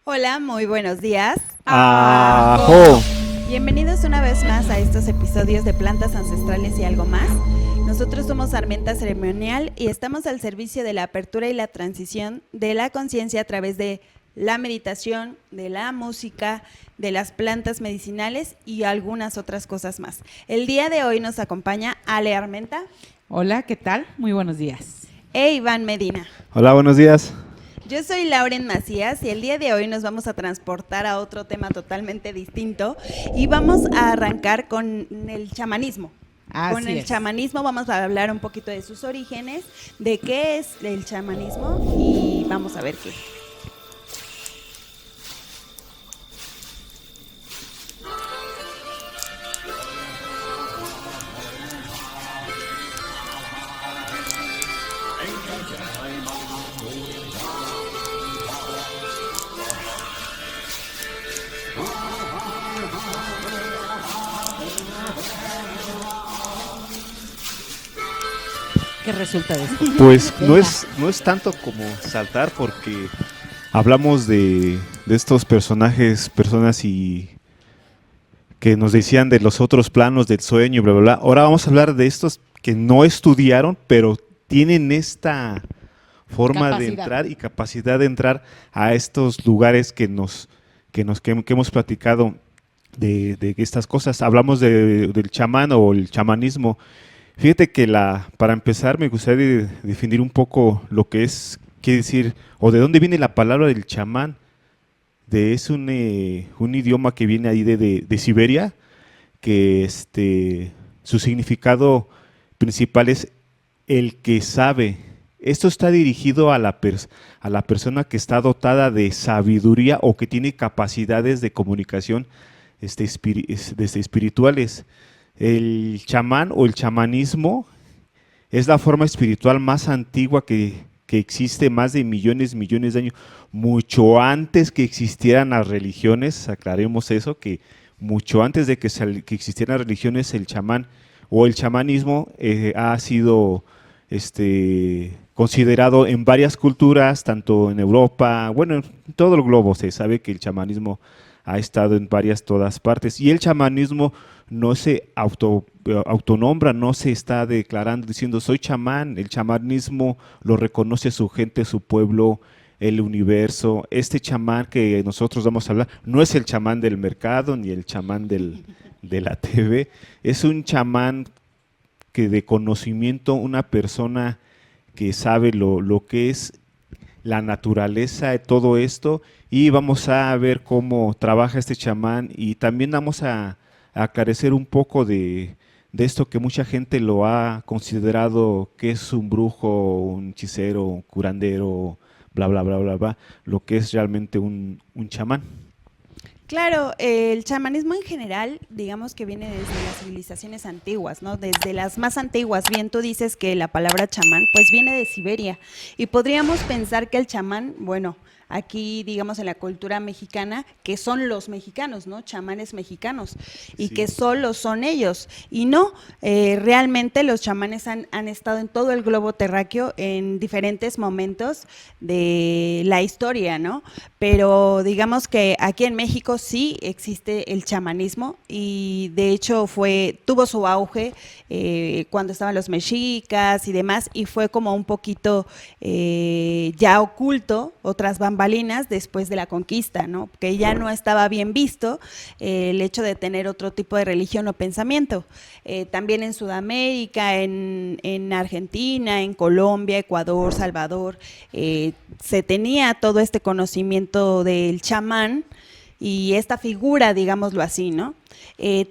Hola, muy buenos días. ¡Ajo! Bienvenidos una vez más a estos episodios de Plantas Ancestrales y algo más. Nosotros somos Armenta Ceremonial y estamos al servicio de la apertura y la transición de la conciencia a través de la meditación, de la música, de las plantas medicinales y algunas otras cosas más. El día de hoy nos acompaña Ale Armenta. Hola, ¿qué tal? Muy buenos días. E Iván Medina. Hola, buenos días. Yo soy Lauren Macías y el día de hoy nos vamos a transportar a otro tema totalmente distinto y vamos a arrancar con el chamanismo. Con el chamanismo vamos a hablar un poquito de sus orígenes, de qué es el chamanismo y vamos a ver qué. ¿Qué resulta de esto? Pues no es tanto como saltar porque hablamos de estos personas y que nos decían de los otros planos del sueño, bla, bla, bla. Ahora vamos a hablar de estos que no estudiaron, pero tienen esta forma de entrar y capacidad de entrar a estos lugares que hemos platicado de estas cosas. Hablamos del chamán o el chamanismo. Fíjate que para empezar me gustaría definir un poco lo que es, qué decir, o de dónde viene la palabra del chamán. Es un idioma que viene ahí de Siberia, que su significado principal es el que sabe. Esto está dirigido a a la persona que está dotada de sabiduría o que tiene capacidades de comunicación espirituales. El chamán o el chamanismo es la forma espiritual más antigua que existe, más de millones de años, mucho antes que existieran las religiones. Aclaremos eso, que mucho antes de que existieran religiones, el chamán o el chamanismo ha sido considerado en varias culturas, tanto en Europa, bueno, en todo el globo se sabe que el chamanismo ha estado en todas partes. Y el chamanismo no se autonombra, no se está declarando diciendo soy chamán. El chamanismo lo reconoce su gente, su pueblo, el universo. Este chamán que nosotros vamos a hablar no es el chamán del mercado ni el chamán de la TV, es un chamán que de conocimiento, una persona que sabe lo que es la naturaleza de todo esto, y vamos a ver cómo trabaja este chamán y también vamos a aclarecer un poco de esto que mucha gente lo ha considerado que es un brujo, un hechicero, un curandero, bla, bla, bla, bla, bla, lo que es realmente un chamán. Claro, el chamanismo en general, digamos que viene desde las civilizaciones antiguas, ¿no? Desde las más antiguas. Bien, tú dices que la palabra chamán, pues viene de Siberia. Y podríamos pensar que el chamán, bueno, aquí, digamos, en la cultura mexicana, que son los mexicanos, ¿no? Chamanes mexicanos, y Sí. que solo son ellos. Y no, realmente los chamanes han estado en todo el globo terráqueo en diferentes momentos de la historia, ¿no? Pero digamos que aquí en México sí existe el chamanismo y de hecho tuvo su auge cuando estaban los mexicas y demás, y fue como un poquito ya oculto, otras bambalinas después de la conquista, ¿no? Que ya no estaba bien visto el hecho de tener otro tipo de religión o pensamiento. También en Sudamérica, en Argentina, en Colombia, Ecuador, Salvador, se tenía todo este conocimiento del chamán y esta figura, digámoslo así, ¿no?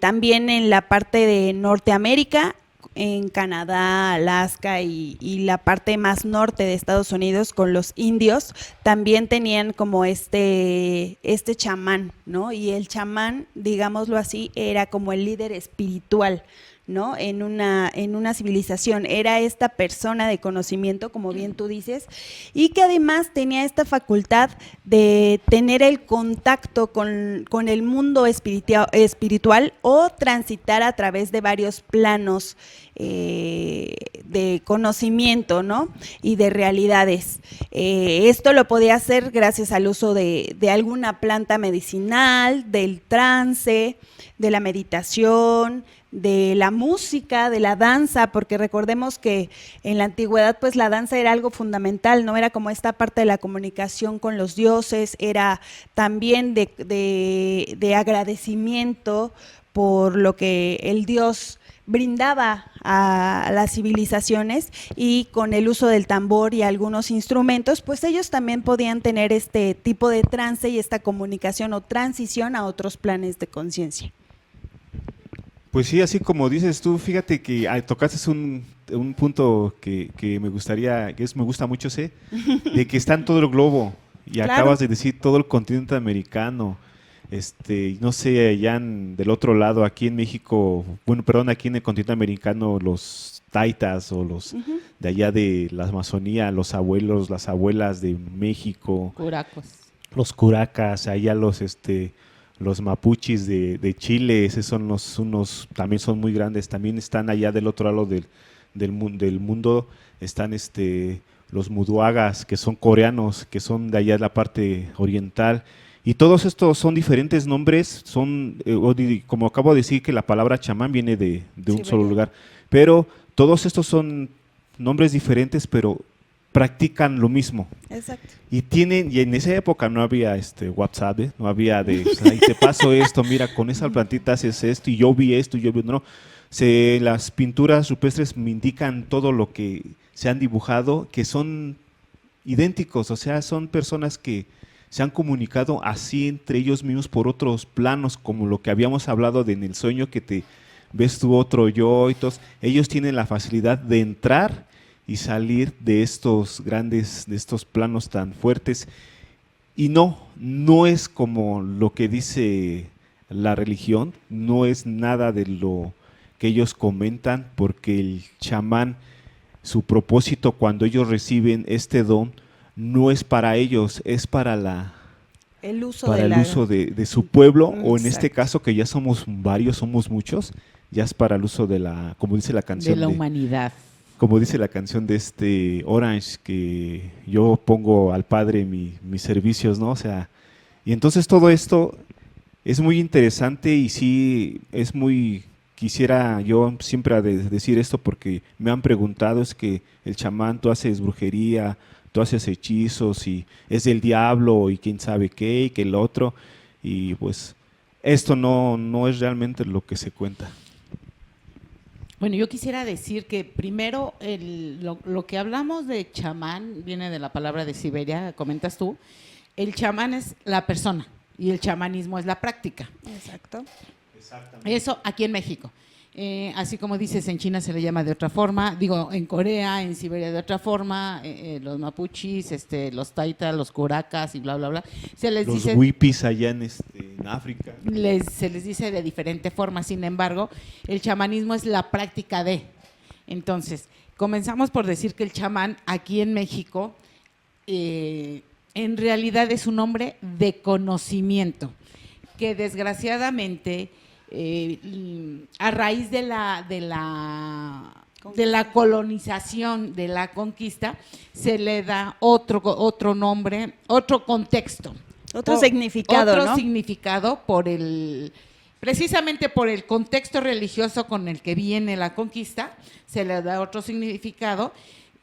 También en la parte de Norteamérica, en Canadá, Alaska y la parte más norte de Estados Unidos con los indios, también tenían como este chamán, ¿no? Y el chamán, digámoslo así, era como el líder espiritual, ¿no? En una civilización. Era esta persona de conocimiento, como bien tú dices, y que además tenía esta facultad de tener el contacto con el mundo espiritual o transitar a través de varios planos de conocimiento, ¿no? Y de realidades. Esto lo podía hacer gracias al uso de alguna planta medicinal, del trance, de la meditación, de la música, de la danza, porque recordemos que en la antigüedad pues la danza era algo fundamental, no era como esta parte de la comunicación con los dioses, era también de agradecimiento por lo que el dios brindaba a las civilizaciones, y con el uso del tambor y algunos instrumentos, pues ellos también podían tener este tipo de trance y esta comunicación o transición a otros planes de conciencia. Pues sí, así como dices tú, fíjate que tocaste un punto que me gustaría, me gusta mucho, de que está en todo el globo, y Claro. acabas de decir todo el continente americano, no sé, allá del otro lado, aquí en México, bueno, perdón, aquí en el continente americano, los taitas o los de allá de la Amazonía, los abuelos, las abuelas de México, Curacos. los curacas, allá los mapuchis de Chile, esos son unos, también son muy grandes, también están allá del otro lado del mundo, están los muduagas, que son coreanos, que son de allá de la parte oriental, y todos estos son diferentes nombres, como acabo de decir que la palabra chamán viene de un solo lugar, pero todos estos son nombres diferentes, pero practican lo mismo. Exacto. Y en esa época no había WhatsApp, no había ay, te paso esto, mira, con esa plantita haces esto, y yo vi esto, no. Las pinturas rupestres me indican todo lo que se han dibujado, que son idénticos, o sea, son personas que se han comunicado así entre ellos mismos por otros planos, como lo que habíamos hablado en el sueño, que te ves tu otro yo y todos. Ellos tienen la facilidad de entrar y salir de estos planos tan fuertes. Y no es como lo que dice la religión, no es nada de lo que ellos comentan, porque el chamán, su propósito cuando ellos reciben este don, no es para ellos, es para el uso de su pueblo, o en este Exacto. caso que ya somos varios, somos muchos, ya es para el uso como dice la canción. De la humanidad. Como dice la canción de Orange, que yo pongo al Padre mis servicios, ¿no? O sea, y entonces todo esto es muy interesante, y sí, quisiera yo siempre decir esto, porque me han preguntado, es que el chamán, tú haces brujería, tú haces hechizos, y es del diablo, y quién sabe qué, y que el otro, y pues esto no es realmente lo que se cuenta. Bueno, yo quisiera decir que primero lo que hablamos de chamán viene de la palabra de Siberia, comentas tú. El chamán es la persona y el chamanismo es la práctica. Exacto. Eso aquí en México. Así como dices, en China se le llama de otra forma, en Corea, en Siberia de otra forma, los mapuchis, los taitas, los curacas y bla, bla, bla. Se les Los dice, huipis allá en África. se les dice de diferente forma. Sin embargo, el chamanismo es la práctica de. Entonces, comenzamos por decir que el chamán aquí en México en realidad es un hombre de conocimiento, que desgraciadamente a raíz de la colonización, de la conquista, se le da otro nombre, otro contexto. Otro significado, Otro ¿no? significado precisamente por el contexto religioso con el que viene la conquista, se le da otro significado,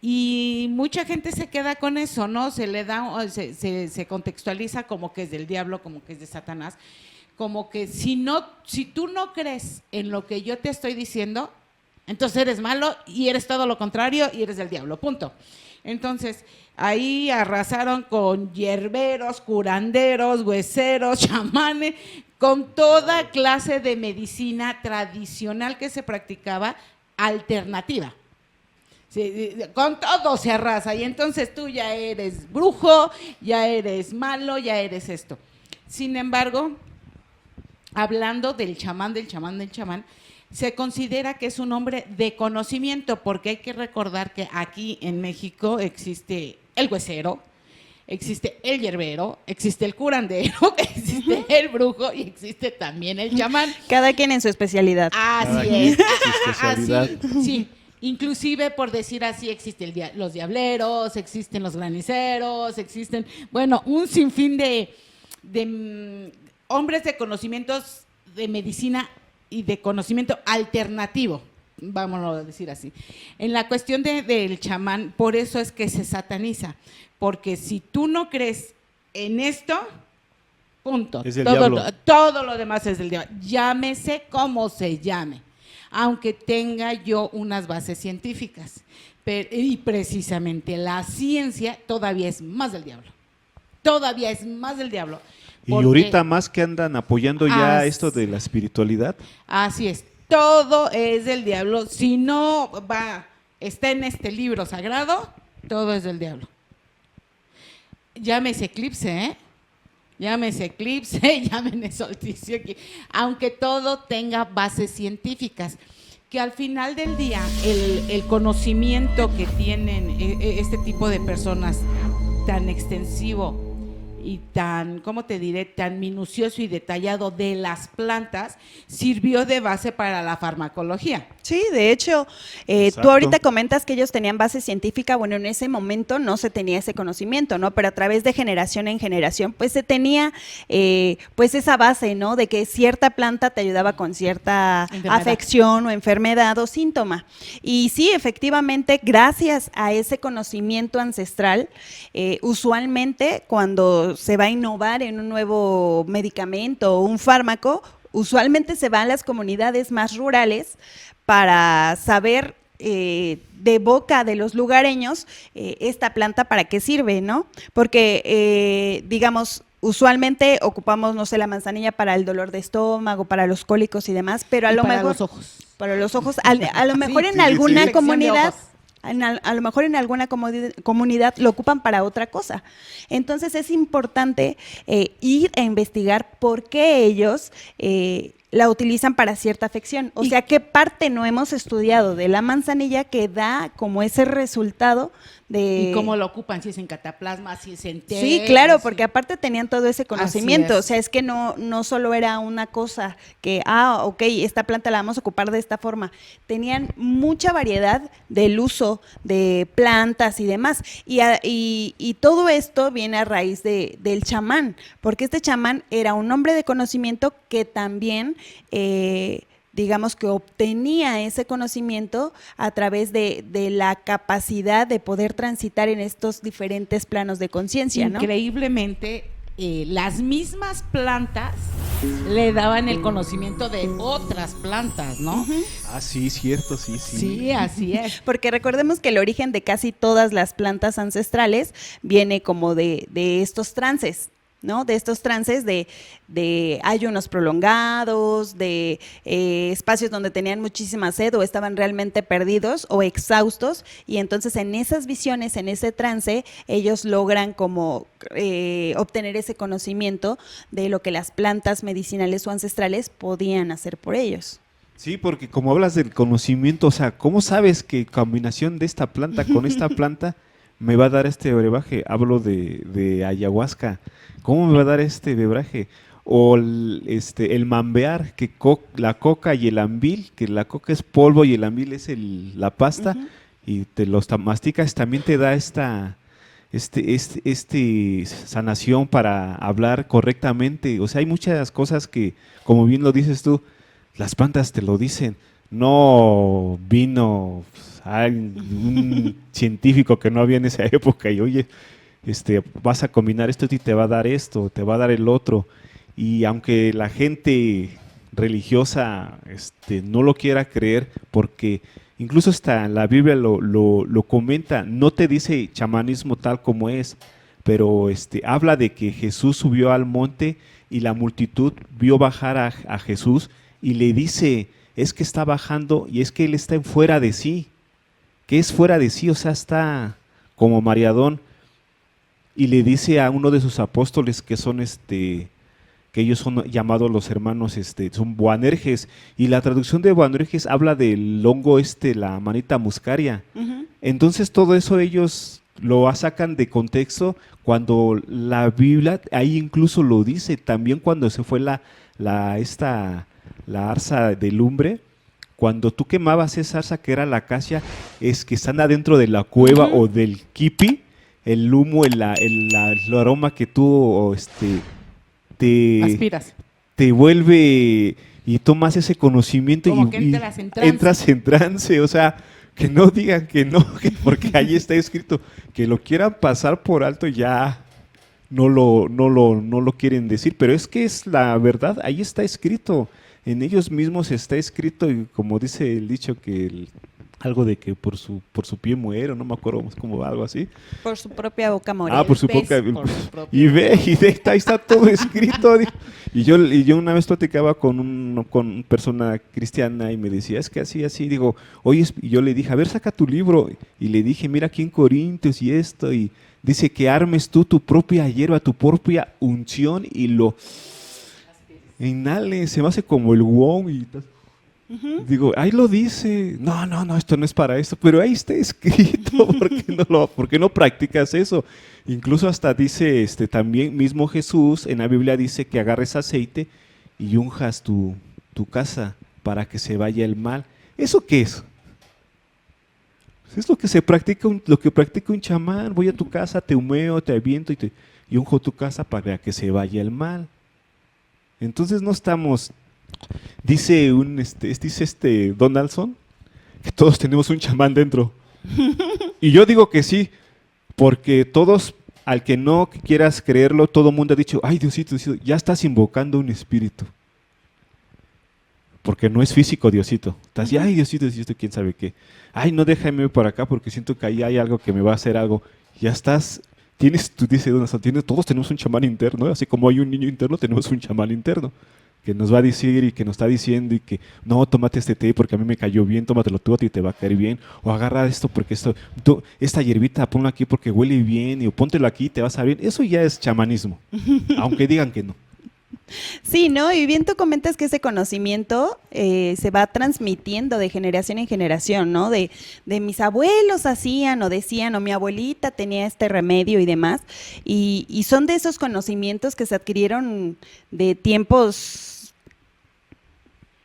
y mucha gente se queda con eso, ¿no? Se le da, se contextualiza como que es del diablo, como que es de Satanás, como que si tú no crees en lo que yo te estoy diciendo, entonces eres malo y eres todo lo contrario y eres del diablo, punto. Entonces, ahí arrasaron con hierberos, curanderos, hueseros, chamanes, con toda clase de medicina tradicional que se practicaba, alternativa. Sí, con todo se arrasa, y entonces tú ya eres brujo, ya eres malo, ya eres esto. Sin embargo, hablando del chamán, se considera que es un hombre de conocimiento, porque hay que recordar que aquí en México existe el huesero, existe el yerbero, existe el curandero, existe el brujo y existe también el chamán. Cada quien en su especialidad. Así quien es. su especialidad. Sí. Inclusive, por decir así, existen los diableros, existen los graniceros, existen, bueno, un sinfín de hombres de conocimientos de medicina y de conocimiento alternativo, vámonos a decir así. En la cuestión del chamán, por eso es que se sataniza, porque si tú no crees en esto, punto. Es del diablo. Todo lo demás es del diablo. Llámese como se llame, aunque tenga yo unas bases científicas. Y precisamente la ciencia todavía es más del diablo. Todavía es más del diablo. Y ahorita más que andan apoyando ya Así- esto de la espiritualidad. Así es, todo es del diablo. Si no está en este libro sagrado, todo es del diablo. Llámese eclipse, llámese eclipse, llámese solsticio, aunque todo tenga bases científicas, que al final del día el conocimiento que tienen este tipo de personas tan extensivo y tan, ¿cómo te diré?, tan minucioso y detallado de las plantas, sirvió de base para la farmacología. Sí, de hecho, Exacto. tú ahorita comentas que ellos tenían base científica, bueno, en ese momento no se tenía ese conocimiento, ¿no? Pero a través de generación en generación, pues se tenía, pues esa base, ¿no? De que cierta planta te ayudaba con cierta Enfermedad. afección o enfermedad o síntoma. Y sí, efectivamente, gracias a ese conocimiento ancestral, usualmente cuando se va a innovar en un nuevo medicamento o un fármaco, usualmente se va a las comunidades más rurales para saber de boca de los lugareños esta planta para qué sirve, ¿no? Porque, digamos, usualmente ocupamos, no sé, la manzanilla para el dolor de estómago, para los cólicos y demás, pero a Y lo para mejor… los ojos. Para los ojos, a lo mejor en sí, alguna sí. comunidad… Ojos. A lo mejor en alguna comunidad lo ocupan para otra cosa. Entonces es importante ir a investigar por qué ellos la utilizan para cierta afección. O sea, qué parte no hemos estudiado de la manzanilla que da como ese resultado de… ¿Y cómo lo ocupan? Si es en cataplasma, si es en té. Sí, claro, si- porque aparte tenían todo ese conocimiento, es. o sea, es que no solo era una cosa que, ok, esta planta la vamos a ocupar de esta forma, tenían mucha variedad del uso de plantas y demás, y todo esto viene a raíz del chamán, porque este chamán era un hombre de conocimiento que también… digamos que obtenía ese conocimiento a través de la capacidad de poder transitar en estos diferentes planos de conciencia, ¿no? Increíblemente, las mismas plantas le daban el conocimiento de otras plantas, ¿no? Ah, sí, cierto, sí. Sí, así es. Porque recordemos que el origen de casi todas las plantas ancestrales viene como de estos trances, ¿no? De estos trances de ayunos prolongados, de espacios donde tenían muchísima sed o estaban realmente perdidos o exhaustos, y entonces en esas visiones, en ese trance, ellos logran como obtener ese conocimiento de lo que las plantas medicinales o ancestrales podían hacer por ellos. Sí, porque como hablas del conocimiento, o sea, ¿cómo sabes que combinación de esta planta con esta planta me va a dar este brebaje? Hablo de ayahuasca. ¿Cómo me va a dar este brebaje? O el mambear, que la coca y el ambil, que la coca es polvo y el ambil es la pasta, y te los masticas, también te da esta sanación para hablar correctamente. O sea, hay muchas cosas que, como bien lo dices tú, las plantas te lo dicen. No vino un científico que no había en esa época y oye, vas a combinar esto y te va a dar esto, te va a dar el otro. Y aunque la gente religiosa no lo quiera creer, porque incluso hasta la Biblia lo comenta, no te dice chamanismo tal como es, pero habla de que Jesús subió al monte y la multitud vio bajar a Jesús y le dice, es que está bajando y es que él está en fuera de sí. ¿Qué es fuera de sí? O sea, está como mareadón. Y le dice a uno de sus apóstoles que son que ellos son llamados los hermanos, son Boanerges, y la traducción de Boanerges habla del hongo la manita muscaria. Ujú. Entonces todo eso ellos lo sacan de contexto cuando la Biblia ahí incluso lo dice, también cuando se fue la arza de lumbre, cuando tú quemabas esa arza que era la acacia, es que están adentro de la cueva Ujú. o del kipi, el humo, el aroma que tú te, Aspiras. te vuelve y tomas ese conocimiento Como y, que entras en trance. entras en trance, o sea, que no digan que no, porque ahí está escrito, que lo quieran pasar por alto ya no lo quieren decir, pero es que es la verdad, ahí está escrito, en ellos mismos está escrito, y como dice el dicho que algo de que por su pie muero, no me acuerdo cómo algo así. Por su propia boca morir. Ah, por su pez boca. por su propio- Y ahí está todo escrito. Y yo una vez platicaba con persona cristiana y me decía, es que así, digo, oye, y yo le dije, a ver, saca tu libro. Y le dije, mira aquí en Corintios y esto, y dice que armes tú tu propia hierba, tu propia unción y lo inhales, se me hace como el wow y Ujú. digo, ahí lo dice, no, esto no es para esto, pero ahí está escrito, ¿por qué no practicas eso? Incluso hasta dice, también mismo Jesús en la Biblia dice que agarres aceite y unjas tu casa para que se vaya el mal. ¿Eso qué es? Es lo que lo que practica un chamán. Voy a tu casa, te humeo, te aviento y unjo tu casa para que se vaya el mal. Entonces no estamos. Dice Donaldson que todos tenemos un chamán dentro. Y yo digo que sí, porque todos, al que no quieras creerlo, todo el mundo ha dicho, ay Diosito, ya estás invocando un espíritu. Porque no es físico, Diosito. Estás así, ay Diosito, quién sabe qué. Ay, no, déjame por acá porque siento que ahí hay algo que me va a hacer algo. Ya estás, dice Donaldson, todos tenemos un chamán interno, así como hay un niño interno, tenemos un chamán interno que nos va a decir y que nos está diciendo y que no, tómate este té porque a mí me cayó bien, tómatelo tú a ti te va a caer bien, o agarra esto porque esta hierbita ponla aquí porque huele bien, o póntelo aquí y te vas a ver bien. Eso ya es chamanismo, aunque digan que no. Sí, ¿no? Y bien tú comentas que ese conocimiento se va transmitiendo de generación en generación, ¿no? De mis abuelos hacían o decían, o mi abuelita tenía este remedio y demás. Y son de esos conocimientos que se adquirieron de tiempos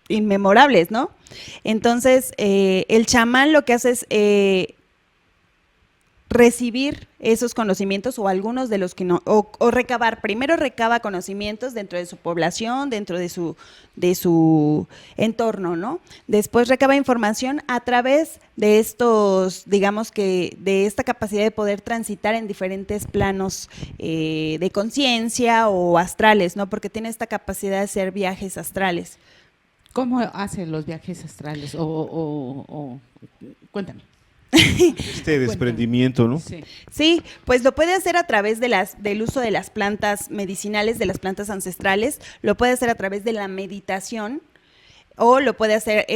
inmemorables, ¿no? Entonces, el chamán lo que hace es recibir esos conocimientos o algunos de los que no, o recabar, primero recaba conocimientos dentro de su población, dentro de su entorno, ¿no? Después recaba información a través de estos, digamos que, de esta capacidad de poder transitar en diferentes planos de conciencia o astrales, ¿no? Porque tiene esta capacidad de hacer viajes astrales. ¿Cómo hace los viajes astrales? Cuéntame. Desprendimiento, ¿no? Sí. Sí, pues lo puede hacer a través del uso de las plantas medicinales, de las plantas ancestrales, lo puede hacer a través de la meditación o lo puede hacer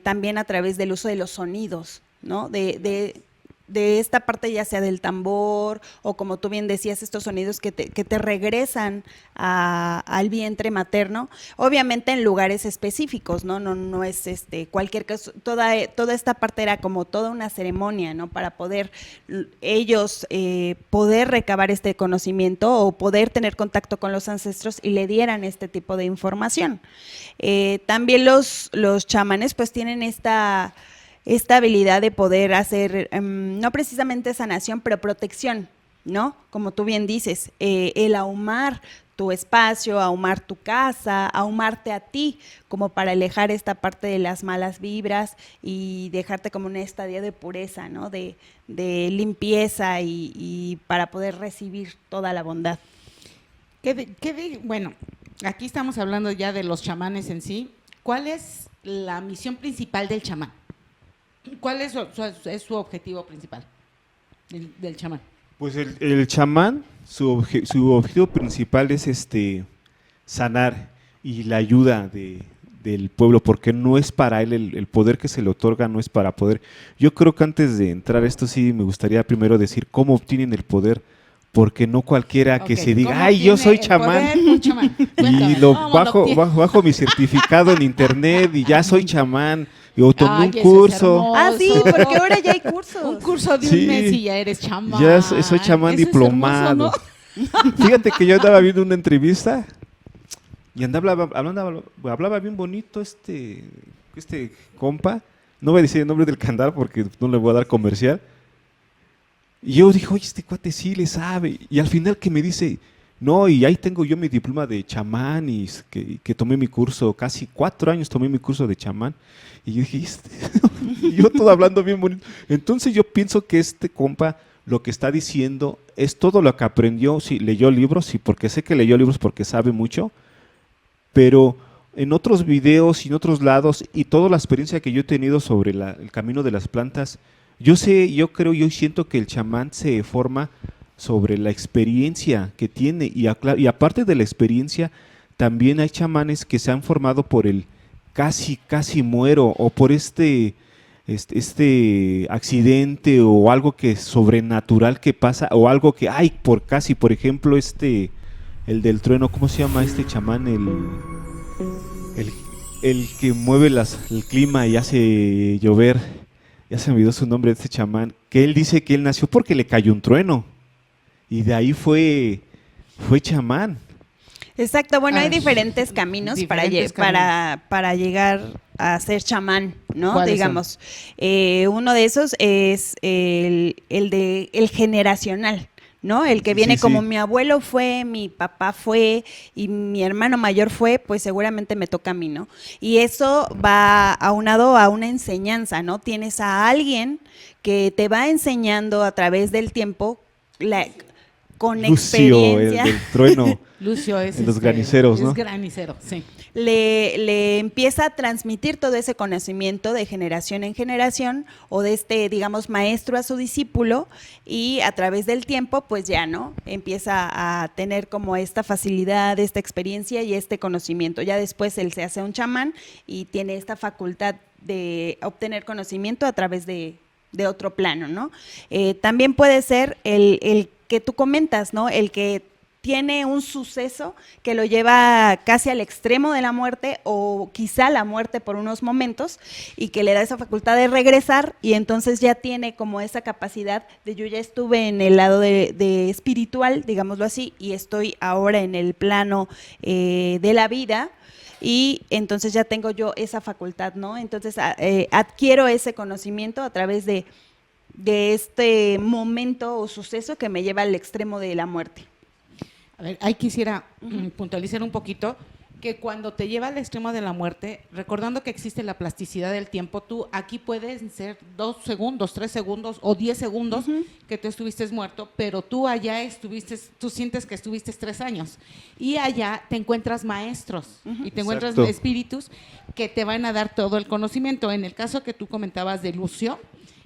también a través del uso de los sonidos, ¿no? De esta parte ya sea del tambor o como tú bien decías, estos sonidos que te regresan al vientre materno, obviamente en lugares específicos, ¿no? No es cualquier cosa, toda esta parte era como toda una ceremonia, ¿no? Para poder ellos poder recabar este conocimiento o poder tener contacto con los ancestros y le dieran este tipo de información. También los chamanes pues tienen esta habilidad de poder hacer, no precisamente sanación, pero protección, ¿no? Como tú bien dices, el ahumar tu espacio, ahumar tu casa, ahumarte a ti, como para alejar esta parte de las malas vibras y dejarte como un estadio de pureza, ¿no? De limpieza y para poder recibir toda la bondad. Bueno, aquí estamos hablando ya de los chamanes en sí. ¿Cuál es la misión principal del chamán? ¿Cuál es su objetivo principal del chamán? Pues el chamán, su objetivo principal es sanar y la ayuda del pueblo, porque no es para él el poder que se le otorga, no es para poder. Yo creo que antes de entrar a esto sí me gustaría primero decir cómo obtienen el poder, porque no cualquiera que Ok, se diga, ¿cómo ay, yo tiene soy el chamán. poder un chamán? Y Cuéntame, lo ¿cómo bajo mi certificado en internet y ya soy chamán. Y o tomé un Ay, eso es curso. Ah, sí, hermoso. porque ahora ya hay cursos. Un curso de Sí. un mes y ya eres chamán. Ya soy chamán Eso es diplomado. hermoso, ¿no? Fíjate que yo andaba viendo una entrevista y hablaba bien bonito este compa. No voy a decir el nombre del canal porque no le voy a dar comercial. Y yo dije, oye, este cuate sí le sabe. Y al final que me dice, no, y ahí tengo yo mi diploma de chamán y que tomé mi curso, casi 4 años tomé mi curso de chamán. Y yo dije, y yo todo hablando bien bonito. Entonces yo pienso que este compa lo que está diciendo es todo lo que aprendió, sí, leyó libros, sí, porque sé que leyó libros porque sabe mucho, pero en otros videos y en otros lados y toda la experiencia que yo he tenido sobre el camino de las plantas, yo siento que el chamán se forma sobre la experiencia que tiene y aparte de la experiencia, también hay chamanes que se han formado por el casi muero o por este accidente o algo que sobrenatural que pasa o algo que hay por ejemplo, el del trueno, ¿cómo se llama este chamán? El que mueve el clima y hace llover, ya se me olvidó su nombre de este chamán, que él dice que él nació porque le cayó un trueno y de ahí fue chamán. Exacto, bueno, hay Ah, diferentes caminos diferentes para llegar a ser chamán, ¿no? ¿Cuáles Digamos, uno de esos es el generacional, ¿no? El que viene Sí, como sí. mi abuelo fue, mi papá fue y mi hermano mayor fue, pues seguramente me toca a mí, ¿no? Y eso va aunado a una enseñanza, ¿no? Tienes a alguien que te va enseñando a través del tiempo con Lucio, el experiencia. del trueno. Lucio es En los graniceros, ¿no? Es granicero, sí. Le empieza a transmitir todo ese conocimiento de generación en generación o de digamos, maestro a su discípulo y a través del tiempo, pues ya, ¿no? Empieza a tener como esta facilidad, esta experiencia y este conocimiento. Ya después él se hace un chamán y tiene esta facultad de obtener conocimiento a través de otro plano, ¿no? También puede ser el que tú comentas, ¿no? El que tiene un suceso que lo lleva casi al extremo de la muerte o quizá la muerte por unos momentos y que le da esa facultad de regresar y entonces ya tiene como esa capacidad de yo ya estuve en el lado de espiritual, digámoslo así, y estoy ahora en el plano de la vida y entonces ya tengo yo esa facultad, ¿no? Entonces adquiero ese conocimiento a través de este momento o suceso que me lleva al extremo de la muerte. A ver, ahí quisiera puntualizar un poquito que cuando te lleva al extremo de la muerte, recordando que existe la plasticidad del tiempo, tú aquí puedes ser 2 segundos, 3 segundos o 10 segundos que tú estuviste muerto, pero tú allá tú sientes que estuviste 3 años y allá te encuentras maestros y te encuentras Exacto. espíritus que te van a dar todo el conocimiento. En el caso que tú comentabas de Lucio,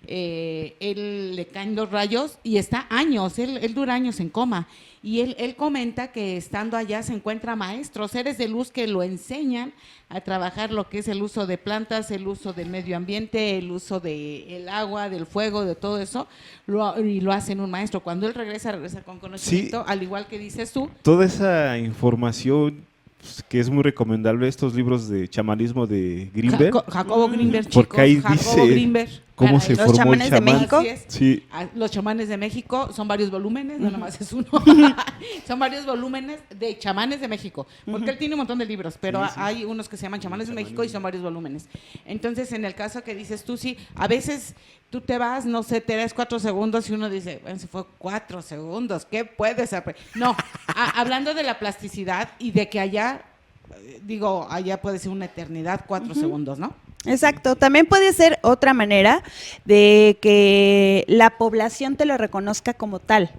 él le caen 2 rayos y está años, él dura años en coma y él comenta que estando allá se encuentra maestros, seres de luz que lo enseñan a trabajar lo que es el uso de plantas, el uso del medio ambiente, el uso del agua, del fuego, de todo eso, y lo hacen un maestro. Cuando él regresa con conocimiento, al igual que dices tú. Toda esa información pues, que es muy recomendable, estos libros de chamanismo de Greenberg, Jacobo Greenberg, chicos. porque ahí Jacobo dice Greenberg. cómo Caray, se Los formó el chamanes de chamán. México. Así es. Sí. Los chamanes de México son varios volúmenes, no nomás es uno. Son varios volúmenes de chamanes de México, porque él tiene un montón de libros, pero hay unos que se llaman chamanes de México y son varios volúmenes. Entonces, en el caso que dices tú, sí, a veces tú te vas, no sé, te das 4 segundos y uno dice, bueno, se fue 4 segundos, ¿qué puedes aprender? No, hablando de la plasticidad y de que allá, allá puede ser una eternidad, 4 segundos, ¿no? Exacto, también puede ser otra manera de que la población te lo reconozca como tal,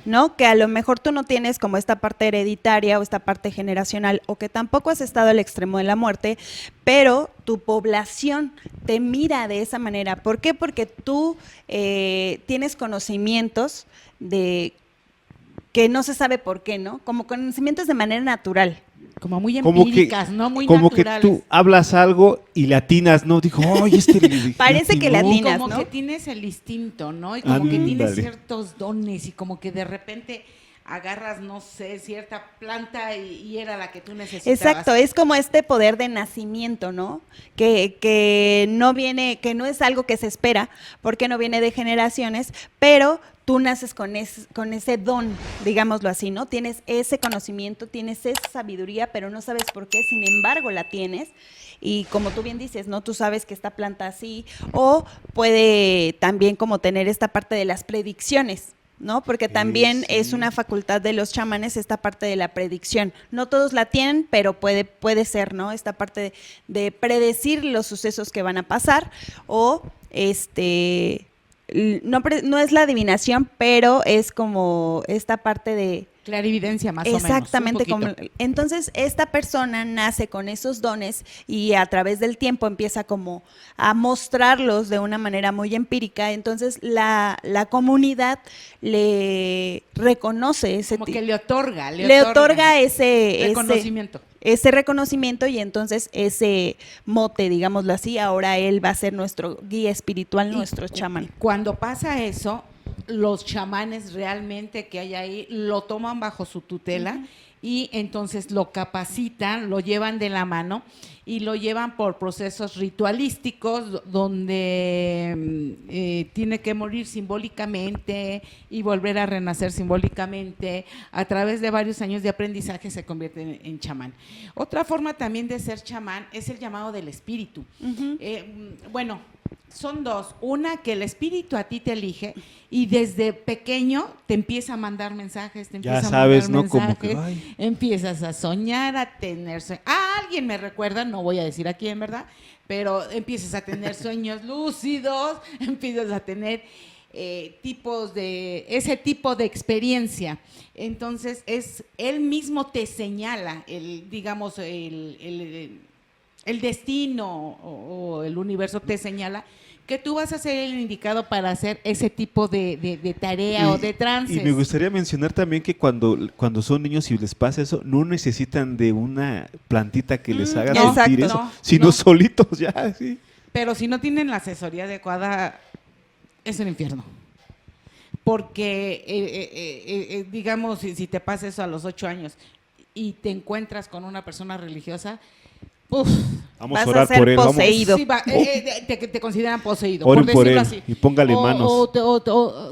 ¿no? Que a lo mejor tú no tienes como esta parte hereditaria o esta parte generacional o que tampoco has estado al extremo de la muerte, pero tu población te mira de esa manera. ¿Por qué? Porque tú tienes conocimientos de que no se sabe por qué, ¿no? Como conocimientos de manera natural. como muy como que, empíricas, ¿no? Muy como que naturales. tú hablas algo y le atinas, ¿no? Dijo, oye, Parece que le atinó". atinas, como ¿no? que tienes el instinto, ¿no? Y como que tienes Ándale. ciertos dones y como que de repente agarras, no sé, cierta planta y era la que tú necesitabas. Exacto, es como este poder de nacimiento, ¿no? Que no viene, que no es algo que se espera, porque no viene de generaciones, pero tú naces con ese don, digámoslo así, ¿no? Tienes ese conocimiento, tienes esa sabiduría, pero no sabes por qué, sin embargo la tienes. Y como tú bien dices, ¿no? Tú sabes que esta planta así, o puede también como tener esta parte de las predicciones, ¿no? Porque también Sí. es una facultad de los chamanes esta parte de la predicción. No todos la tienen, pero puede ser, ¿no? Esta parte de predecir los sucesos que van a pasar o no es la adivinación, pero es como esta parte de Clarividencia, más o menos. exactamente Un poquito. como entonces esta persona nace con esos dones y a través del tiempo empieza como a mostrarlos de una manera muy empírica, entonces la comunidad le reconoce ese Como ti- que le otorga ese reconocimiento. ese reconocimiento y entonces ese mote, digámoslo así, ahora él va a ser nuestro guía espiritual, Y nuestro chamán. Cuando pasa eso, los chamanes realmente que hay ahí lo toman bajo su tutela y entonces lo capacitan, lo llevan de la mano y lo llevan por procesos ritualísticos donde tiene que morir simbólicamente y volver a renacer simbólicamente. A través de varios años de aprendizaje se convierte en chamán. Otra forma también de ser chamán es el llamado del espíritu. Bueno, son dos. Una, que el espíritu a ti te elige y desde pequeño te empieza a mandar mensajes, te empieza a sabes, mandar ¿no? Como que, mensajes, ay. empiezas a soñar, a tener alguien me recuerda, no voy a decir a quién, ¿verdad? Pero empiezas a tener sueños lúcidos, empiezas a tener ese tipo de experiencia. Entonces, él mismo te señala, digamos, el destino o el universo te señala que tú vas a ser el indicado para hacer ese tipo de tarea o de trances. Y me gustaría mencionar también que cuando son niños y les pasa eso, no necesitan de una plantita que les haga no, sentir exacto. eso, No, sino no. solitos ya, sí. Pero si no tienen la asesoría adecuada, es un infierno. Porque, digamos, si te pasa eso a los 8 años y te encuentras con una persona religiosa, ¡uf! Vamos Vas a a orar ser por él, poseído. Sí, te consideran poseído, Oren por por decirlo él así. y póngale manos.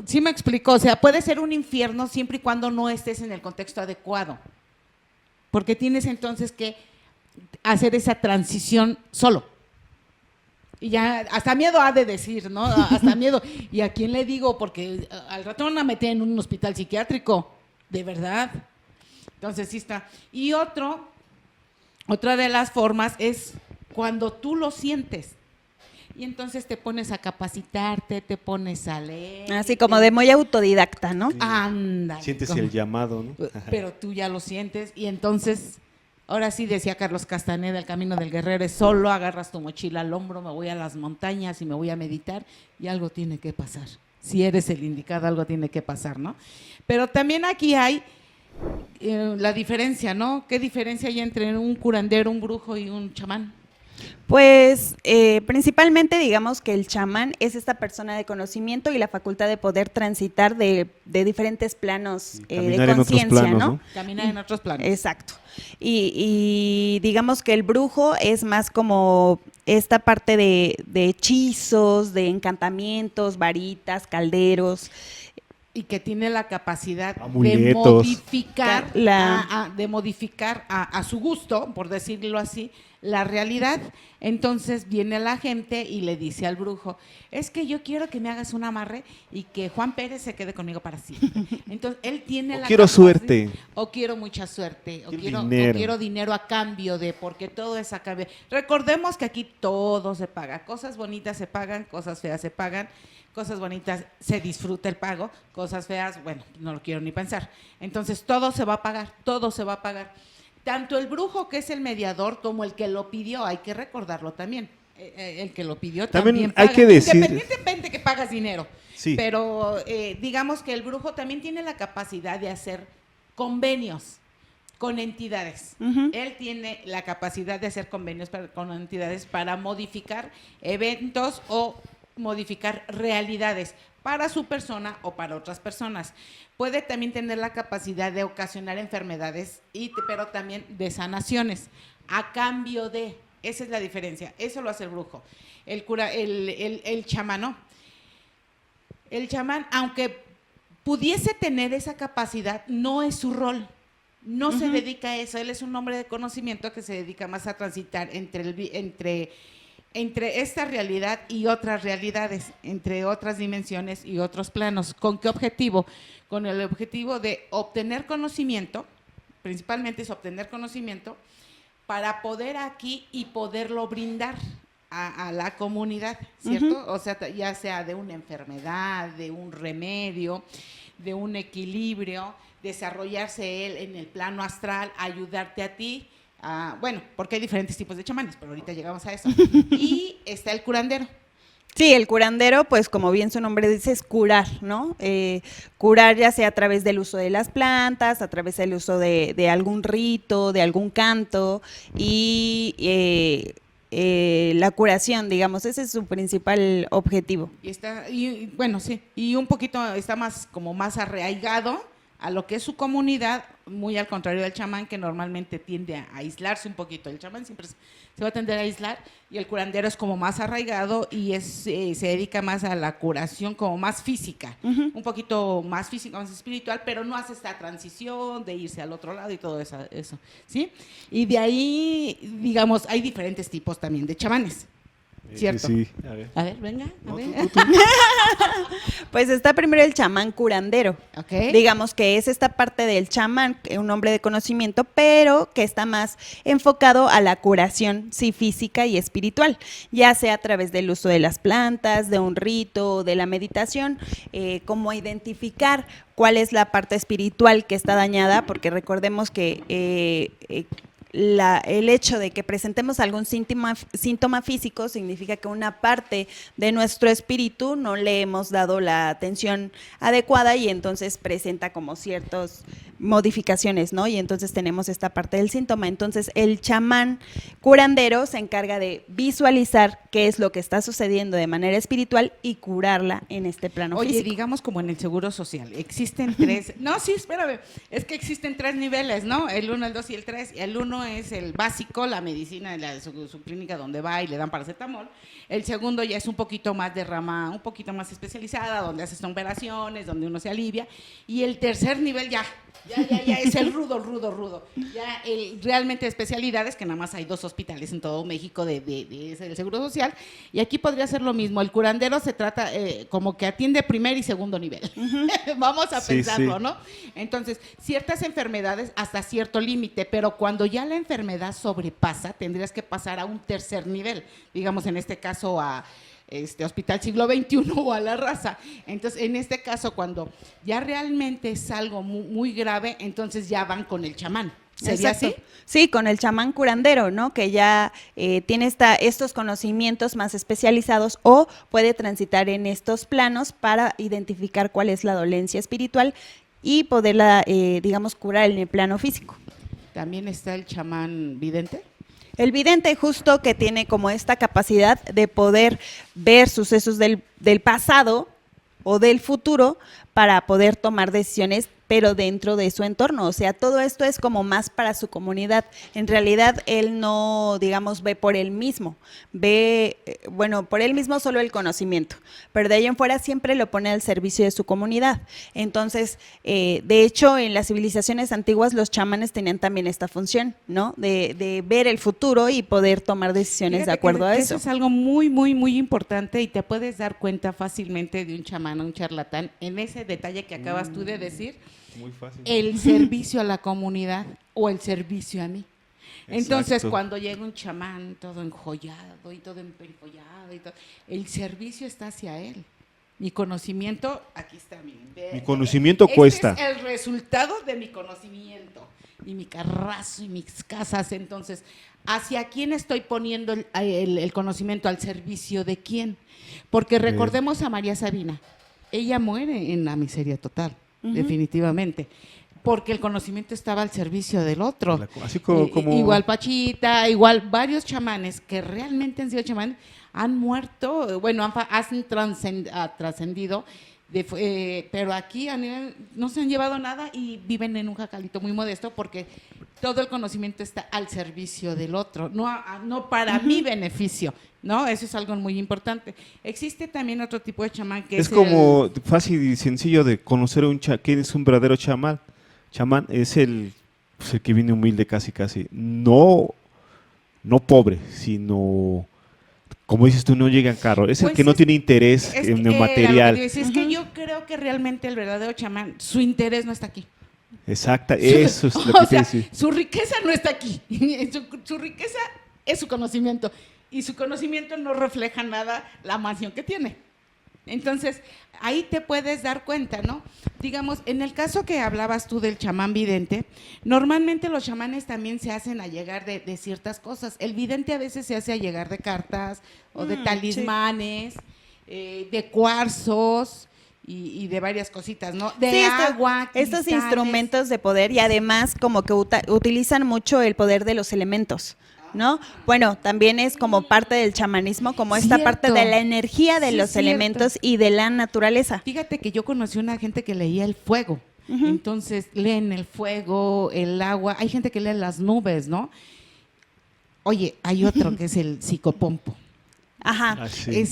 Sí me explicó, o sea, puede ser un infierno siempre y cuando no estés en el contexto adecuado. Porque tienes entonces que hacer esa transición solo. Y ya, hasta miedo ha de decir, ¿no? Hasta miedo. ¿Y a quién le digo? Porque al rato van a meter en un hospital psiquiátrico, de verdad. Entonces sí está. Y otra de las formas es cuando tú lo sientes. Y entonces te pones a capacitarte, te pones a leer. Así como de muy autodidacta, ¿no? Anda. Sientes el llamado, ¿no? Pero tú ya lo sientes y entonces, ahora sí decía Carlos Castaneda, el camino del guerrero es solo, agarras tu mochila al hombro, me voy a las montañas y me voy a meditar y algo tiene que pasar. Si eres el indicado, algo tiene que pasar, ¿no? Pero también aquí hay la diferencia, ¿no? ¿Qué diferencia hay entre un curandero, un brujo y un chamán? Pues principalmente digamos que el chamán es esta persona de conocimiento y la facultad de poder transitar de diferentes planos de Caminar en otros conciencia, planos, ¿no? ¿no? Caminar en otros planos. Exacto. Y digamos que el brujo es más como esta parte de hechizos, de encantamientos, varitas, calderos. Y que tiene la capacidad de Amuletos. modificar, de modificar a su gusto, por decirlo así, la realidad. Entonces viene la gente y le dice al brujo, es que yo quiero que me hagas un amarre y que Juan Pérez se quede conmigo para siempre. Entonces él tiene quiero capacidad- suerte. O quiero mucha suerte, o Quiero quiero dinero. dinero a cambio de, porque todo es a cambio. Recordemos que aquí todo se paga, cosas bonitas se pagan, cosas feas se pagan. Cosas bonitas, se disfruta el pago, cosas feas, bueno, no lo quiero ni pensar. Entonces, todo se va a pagar, todo se va a pagar. Tanto el brujo, que es el mediador, como el que lo pidió, hay que recordarlo también. El que lo pidió También también hay paga, que decir- independientemente que pagas dinero. Sí. Pero digamos que el brujo también tiene la capacidad de hacer convenios. con entidades. Ujú. Él tiene la capacidad de hacer convenios con entidades para modificar eventos o modificar realidades para su persona o para otras personas. Puede también tener la capacidad de ocasionar enfermedades, pero también de sanaciones, a cambio de, esa es la diferencia, eso lo hace el brujo. El chamán, ¿no? El chamán, aunque pudiese tener esa capacidad, no es su rol. No se dedica a eso, él es un hombre de conocimiento que se dedica más a transitar entre esta realidad y otras realidades, entre otras dimensiones y otros planos. ¿Con qué objetivo? Con el objetivo de obtener conocimiento, principalmente es obtener conocimiento, para poder aquí y poderlo brindar a la comunidad, ¿cierto? O sea, ya sea de una enfermedad, de un remedio, de un equilibrio, desarrollarse él en el plano astral, ayudarte a ti, bueno, porque hay diferentes tipos de chamanes, pero ahorita llegamos a eso. Y está el curandero. Sí, el curandero, pues como bien su nombre dice, es curar, ¿no? Curar ya sea a través del uso de las plantas, a través del uso de algún rito, de algún canto y la curación, digamos, ese es su principal objetivo. Y bueno, sí, y un poquito está más arraigado a lo que es su comunidad, muy al contrario del chamán, que normalmente tiende a aislarse un poquito. El chamán siempre se va a tender a aislar, y el curandero es como más arraigado y se dedica más a la curación como más física, un poquito más física, más espiritual, pero no hace esta transición de irse al otro lado y todo eso, ¿sí? Y de ahí, digamos, hay diferentes tipos también de chamanes. ¿Cierto? Sí. A ver, venga. Pues está primero el chamán curandero. Okay. Digamos que es esta parte del chamán, un hombre de conocimiento, pero que está más enfocado a la curación, sí, física y espiritual, ya sea a través del uso de las plantas, de un rito, de la meditación, como identificar cuál es la parte espiritual que está dañada, porque recordemos que el hecho de que presentemos algún síntoma físico significa que una parte de nuestro espíritu no le hemos dado la atención adecuada y entonces presenta como ciertas modificaciones, ¿no? Y entonces tenemos esta parte del síntoma. Entonces el chamán curandero se encarga de visualizar qué es lo que está sucediendo de manera espiritual y curarla en este plano físico. Oye, digamos como en el Seguro Social, existen tres, no, sí, espérame, es que existen tres niveles, ¿no? El 1, el 2 y el 3. El 1 es el básico, la medicina de su clínica donde va y le dan paracetamol. El segundo ya es un poquito más de rama, un poquito más especializada, donde haces operaciones, donde uno se alivia. Y el tercer nivel ya es el rudo. Ya realmente especialidades, que nada más hay 2 hospitales en todo México del Seguro Social. Y aquí podría ser lo mismo. El curandero se trata como que atiende primer y segundo nivel. Vamos a pensarlo, ¿no? Entonces, ciertas enfermedades hasta cierto límite, pero cuando ya la enfermedad sobrepasa, tendrías que pasar a un tercer nivel. Digamos, en este caso a Hospital Siglo XXI o a La Raza. Entonces, en este caso, cuando ya realmente es algo muy grave, entonces ya van con el chamán. ¿Sería así? Sí, con el chamán curandero, ¿no? Que ya tiene estos conocimientos más especializados o puede transitar en estos planos para identificar cuál es la dolencia espiritual y poderla, digamos, curar en el plano físico. ¿También está el chamán vidente? El vidente justo que tiene como esta capacidad de poder ver sucesos del pasado o del futuro para poder tomar decisiones, pero dentro de su entorno. O sea, todo esto es como más para su comunidad. En realidad, él no, digamos, ve por él mismo. Por él mismo solo el conocimiento, pero de ahí en fuera siempre lo pone al servicio de su comunidad. Entonces, de hecho, en las civilizaciones antiguas, los chamanes tenían también esta función, ¿no? De ver el futuro y poder tomar decisiones de acuerdo a eso. Eso es algo muy, muy, muy importante y te puedes dar cuenta fácilmente de un chamán o un charlatán en ese detalle que acabas tú de decir. Muy fácil. El servicio a la comunidad o el servicio a mí. Entonces, Exacto. cuando llega un chamán todo enjollado y todo emperifollado y todo, el servicio está hacia él. Mi conocimiento, aquí está, miren. Mi conocimiento cuesta. Es el resultado de mi conocimiento y mi carrazo y mis casas. Entonces, ¿hacia quién estoy poniendo el conocimiento? ¿Al servicio de quién? Porque recordemos a María Sabina. Ella muere en la miseria total. Definitivamente. porque el conocimiento estaba al servicio del otro. Así como Igual Pachita, igual varios chamanes que realmente han sido chamanes, han muerto, bueno, han trascendido, pero aquí a nivel, no se han llevado nada y viven en un jacalito muy modesto porque todo el conocimiento está al servicio del otro, no para mi beneficio, ¿no? Eso es algo muy importante. Existe también otro tipo de chamán que es como fácil y sencillo de conocer quién es un verdadero chamán. Chamán es el que viene humilde casi, no pobre, sino, como dices tú, no llega en carro, es el que no tiene interés en el material. Es que yo creo que realmente el verdadero chamán, su interés no está aquí. Exacto, eso es lo que te decía. Su riqueza no está aquí, su riqueza es su conocimiento, y su conocimiento no refleja nada la mansión que tiene. Entonces, ahí te puedes dar cuenta, ¿no? Digamos, en el caso que hablabas tú del chamán vidente, normalmente los chamanes también se hacen allegar de ciertas cosas. El vidente a veces se hace allegar de cartas o de talismanes, de cuarzos y de varias cositas, ¿no? De agua, estos cristales. instrumentos de poder, y además como que utilizan mucho el poder de los elementos, ¿no? Bueno, también es como parte del chamanismo, como esta parte de la energía de los elementos y de la naturaleza. Fíjate que yo conocí una gente que leía el fuego, entonces leen el fuego, el agua, hay gente que lee las nubes, ¿no? Oye, hay otro que es el psicopompo. Ajá. Ah, sí.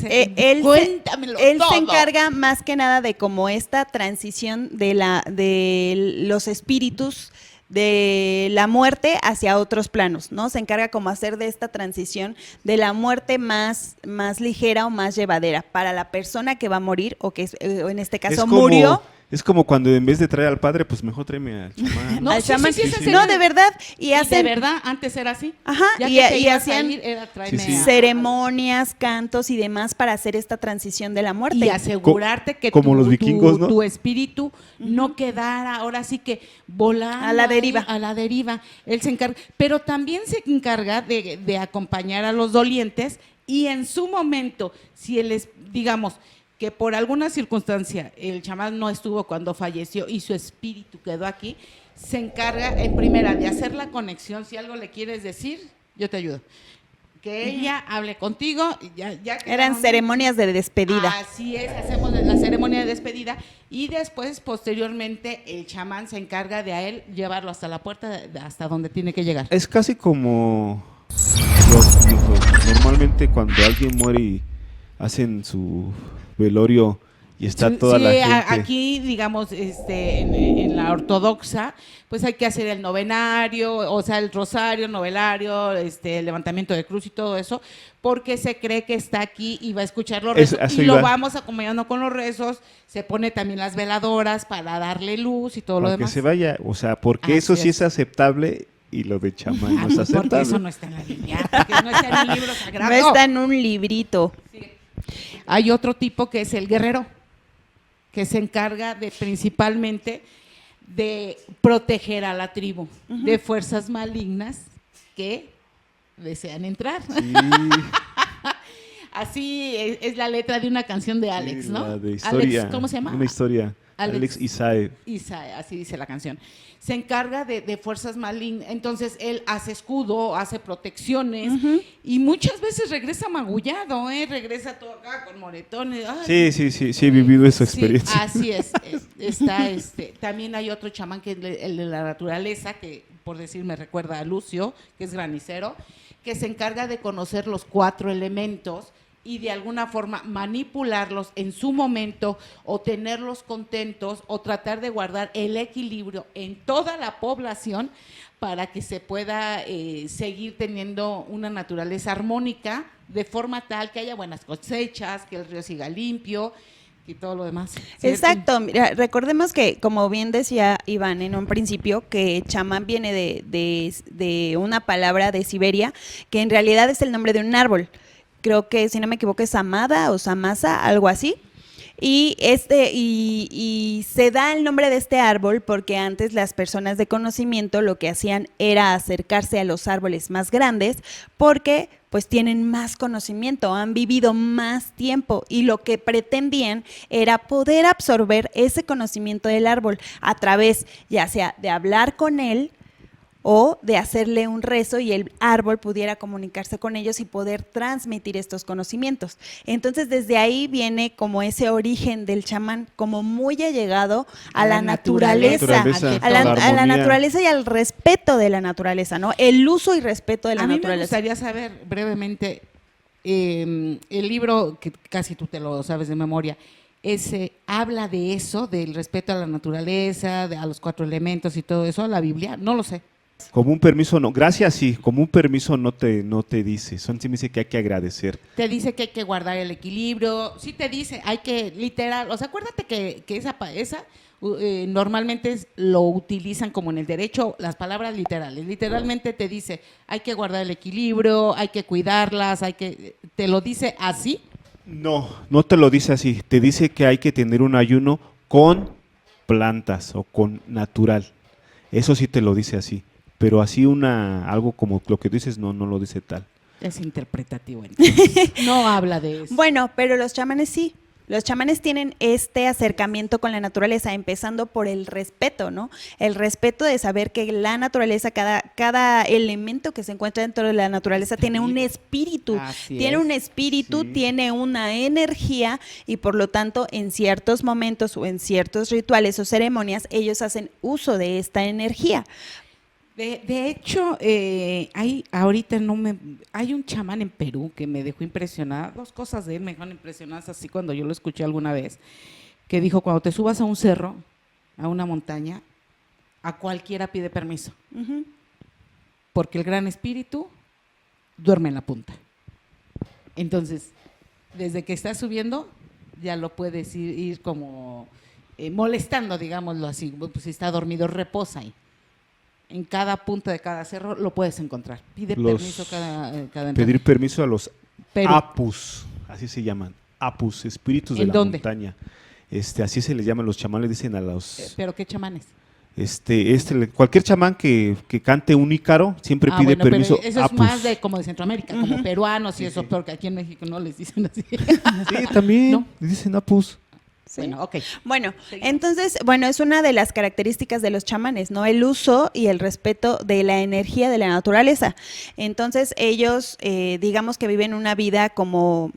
Cuéntamelo él todo. se encarga más que nada de como esta transición de los espíritus de la muerte hacia otros planos, ¿no? Se encarga como hacer de esta transición de la muerte más ligera o más llevadera para la persona que va a morir o que en este caso murió. Es como cuando en vez de traer al padre, pues mejor tráeme al chamán. No, al sí, chamán. sí, sí, sí, No, de verdad. Y de verdad, antes era así. Ajá, Ya y que te ibas hacían a ir, era tráeme Sí, sí. ceremonias, cantos y demás para hacer esta transición de la muerte. y asegurarte que como los vikingos, ¿no? tu espíritu no quedara ahora sí que volando A la deriva. a la deriva. Él se encarga, pero también se encarga de acompañar a los dolientes y en su momento, si él es, digamos, que por alguna circunstancia el chamán no estuvo cuando falleció y su espíritu quedó aquí, se encarga en primera de hacer la conexión. Si algo le quieres decir, yo te ayudo. Que ella hable contigo. Ya Eran ceremonias de despedida. Así es, hacemos la ceremonia de despedida y después, posteriormente, el chamán se encarga de a él llevarlo hasta la puerta, hasta donde tiene que llegar. Es casi como normalmente cuando alguien muere y hacen su velorio y está toda la gente. Aquí, digamos, en la ortodoxa, pues hay que hacer el novenario, o sea, el rosario, novelario, el levantamiento de cruz y todo eso, porque se cree que está aquí y va a escuchar los rezos. Y lo vamos acompañando con los rezos, se pone también las veladoras para darle luz y todo lo demás. Que se vaya, o sea, porque eso sí es aceptable y lo de chamán no es aceptable. Porque eso no está en la Biblia, porque no está en un libro sagrado. No está en un librito. Sí. Hay otro tipo que es el guerrero, que se encarga principalmente de proteger a la tribu de fuerzas malignas que desean entrar. Sí. Así es la letra de una canción de Alex, Sí, ¿no? la de historia, Alex, ¿cómo se llama? Una historia. Alex Isaev. Así dice la canción. Se encarga de fuerzas malignas, entonces él hace escudo, hace protecciones y muchas veces regresa magullado, regresa todo acá con moretones. Ay, Sí, he vivido esa experiencia. Así es. Está también hay otro chamán que es el de la naturaleza, que por decir me recuerda a Lucio, que es granicero, que se encarga de conocer los 4 elementos y de alguna forma manipularlos en su momento o tenerlos contentos o tratar de guardar el equilibrio en toda la población para que se pueda seguir teniendo una naturaleza armónica de forma tal que haya buenas cosechas, que el río siga limpio y todo lo demás. Exacto, mira, recordemos que, como bien decía Iván en un principio, que chamán viene de una palabra de Siberia, que en realidad es el nombre de un árbol. Creo que, si no me equivoco, es Samada o Samasa, algo así. Y se da el nombre de este árbol porque antes las personas de conocimiento lo que hacían era acercarse a los árboles más grandes porque pues tienen más conocimiento, han vivido más tiempo y lo que pretendían era poder absorber ese conocimiento del árbol a través ya sea de hablar con él o de hacerle un rezo y el árbol pudiera comunicarse con ellos y poder transmitir estos conocimientos. Entonces, desde ahí viene como ese origen del chamán, como muy allegado a la naturaleza, a la naturaleza y al respeto de la naturaleza, ¿no? El uso y respeto de la naturaleza. A mí me gustaría saber brevemente, el libro, que casi tú te lo sabes de memoria, habla de eso, del respeto a la naturaleza, a los 4 elementos y todo eso, la Biblia, no lo sé. Como un permiso, no. Gracias, sí. Como un permiso no te dice. Sí me dice que hay que agradecer. Te dice que hay que guardar el equilibrio. Sí te dice, hay que literal. O sea, acuérdate que esa normalmente lo utilizan como en el derecho, las palabras literales. Literalmente te dice, hay que guardar el equilibrio, hay que cuidarlas, ¿te lo dice así? No te lo dice así. Te dice que hay que tener un ayuno con plantas o con natural. Eso sí te lo dice así. Pero así algo como lo que dices, no lo dice tal. Es interpretativo, entonces. No habla de eso. Bueno, pero los chamanes sí. Los chamanes tienen este acercamiento con la naturaleza, empezando por el respeto, ¿no? El respeto de saber que la naturaleza, cada elemento que se encuentra dentro de la naturaleza tiene un espíritu, tiene una energía y por lo tanto en ciertos momentos o en ciertos rituales o ceremonias ellos hacen uso de esta energía. De hecho, hay un chamán en Perú que me dejó impresionada. 2 cosas de él me dejaron impresionadas así cuando yo lo escuché alguna vez, que dijo, cuando te subas a un cerro, a una montaña, a cualquiera pide permiso, porque el gran espíritu duerme en la punta. Entonces, desde que estás subiendo, ya lo puedes ir como molestando, digámoslo así. Pues si está dormido, reposa ahí. En cada punta de cada cerro lo puedes encontrar. Pide permiso cada pedir permiso a los apus, así se llaman, apus, espíritus de la montaña. Así se les llaman los chamanes, dicen a los. ¿Pero qué chamanes? Cualquier chamán que cante un ícaro siempre pide permiso. Eso es más como de Centroamérica, como peruanos y eso, porque aquí en México no les dicen así. Sí, también ¿no? Dicen apus. Sí. Bueno, ok. Bueno, entonces, es una de las características de los chamanes, ¿no? El uso y el respeto de la energía de la naturaleza. Entonces, ellos, digamos que viven una vida como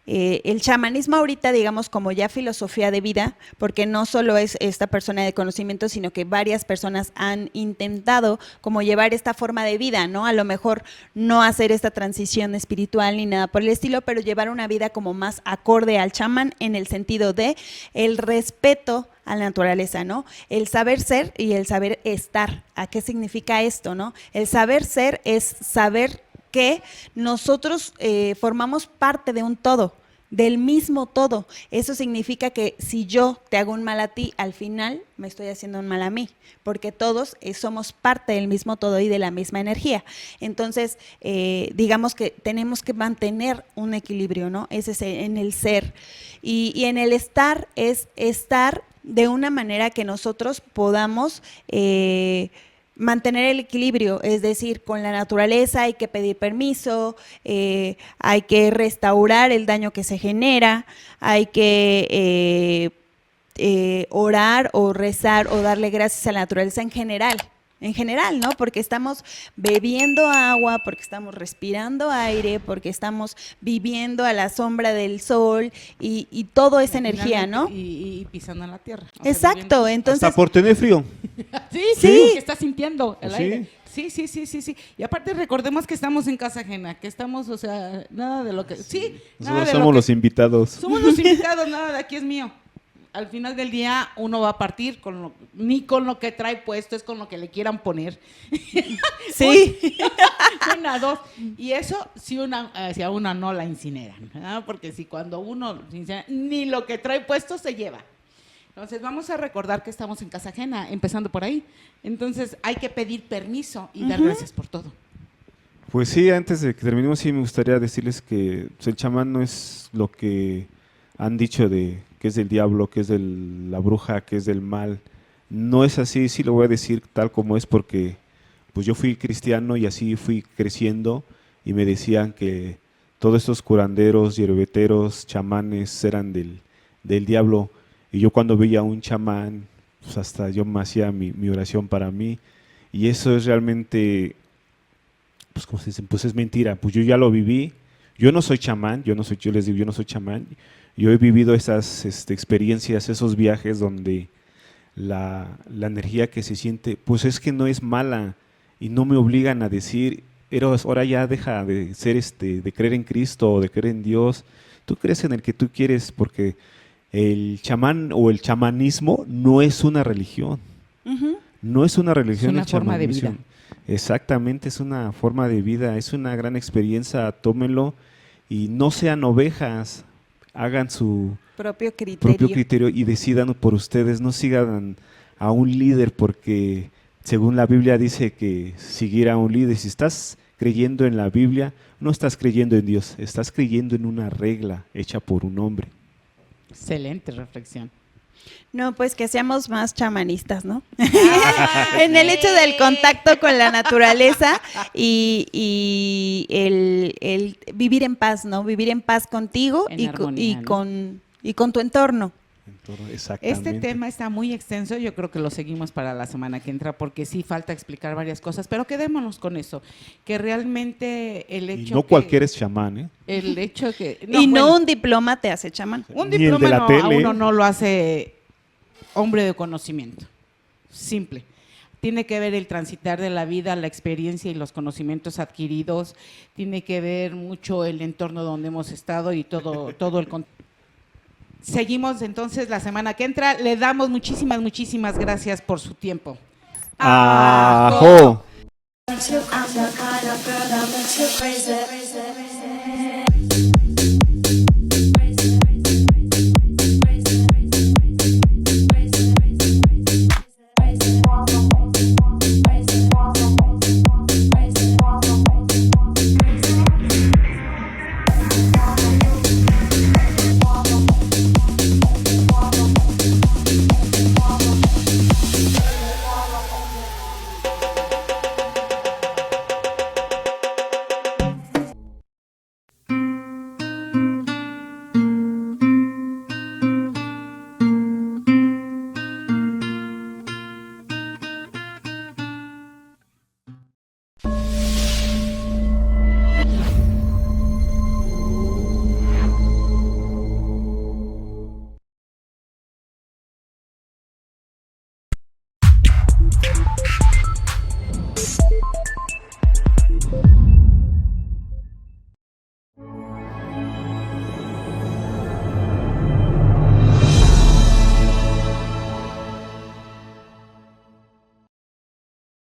el chamanismo ahorita, digamos, como ya filosofía de vida, porque no solo es esta persona de conocimiento, sino que varias personas han intentado como llevar esta forma de vida, ¿no? A lo mejor no hacer esta transición espiritual ni nada por el estilo, pero llevar una vida como más acorde al chamán en el sentido de el respeto a la naturaleza, ¿no? El saber ser y el saber estar. ¿A qué significa esto, no? El saber ser es saber que nosotros formamos parte de un todo, del mismo todo. Eso significa que si yo te hago un mal a ti, al final me estoy haciendo un mal a mí, porque todos somos parte del mismo todo y de la misma energía. Entonces, digamos que tenemos que mantener un equilibrio, ¿no? Ese es en el ser. Y en el estar es estar de una manera que nosotros podamos mantener el equilibrio, es decir, con la naturaleza hay que pedir permiso, hay que restaurar el daño que se genera, hay que orar o rezar o darle gracias a la naturaleza en general, ¿no? Porque estamos bebiendo agua, porque estamos respirando aire, porque estamos viviendo a la sombra del sol y todo es energía, ¿no? Y pisando en la tierra. Exacto, entonces. Hasta por tener frío. Sí, que estás sintiendo el aire. Sí. Y aparte recordemos que estamos en casa ajena, que estamos, o sea, nada de lo que. Sí, nosotros somos los invitados. Somos los invitados, nada de aquí es mío. Al final del día uno va a partir ni con lo que trae puesto, es con lo que le quieran poner. Sí. Una, 2. Y eso si a una no la incineran, ¿verdad? Porque si cuando uno incina, ni lo que trae puesto se lleva. Entonces vamos a recordar que estamos en casa ajena, empezando por ahí. Entonces hay que pedir permiso y dar gracias por todo. Pues sí, antes de que terminemos, sí me gustaría decirles que el chamán no es lo que han dicho de que es del diablo, que es de la bruja, que es del mal. No es así, sí lo voy a decir tal como es porque pues yo fui cristiano y así fui creciendo y me decían que todos estos curanderos, hierbeteros, chamanes eran del diablo. Y yo cuando veía a un chamán, pues hasta yo me hacía mi oración para mí. Y eso es realmente, pues como se dice, pues es mentira. Pues yo ya lo viví. Yo no soy chamán, yo les digo, yo no soy chamán. Yo he vivido esas experiencias, esos viajes donde la energía que se siente, pues es que no es mala y no me obligan a decir, Eros, ahora ya deja de ser de creer en Cristo o de creer en Dios. Tú crees en el que tú quieres, porque el chamán o el chamanismo no es una religión. Ujú. No es una religión. Es una forma de vida. Exactamente, es una forma de vida, es una gran experiencia, tómenlo y no sean ovejas, hagan su Propio criterio. propio criterio y decidan por ustedes, no sigan a un líder porque según la Biblia dice que seguir a un líder, si estás creyendo en la Biblia, no estás creyendo en Dios, estás creyendo en una regla hecha por un hombre. Excelente reflexión. No, pues que seamos más chamanistas, ¿no? En el hecho del contacto con la naturaleza y el vivir en paz, ¿no? Vivir en paz contigo En y armonía, ¿no? con tu entorno. Exactamente. Este tema está muy extenso, yo creo que lo seguimos para la semana que entra porque sí falta explicar varias cosas, pero quedémonos con eso, que realmente el Y hecho no que, cualquiera es chamán, ¿eh? el hecho que Y no bueno, un diploma te hace chamán. un ni el diploma de la no, a tele. uno no lo hace hombre de conocimiento, simple. Tiene que ver el transitar de la vida, la experiencia y los conocimientos adquiridos, tiene que ver mucho el entorno donde hemos estado y todo el contexto. Seguimos entonces la semana que entra. Le damos muchísimas gracias por su tiempo. ¡Ajo! I'm the kind of girl that makes you crazy.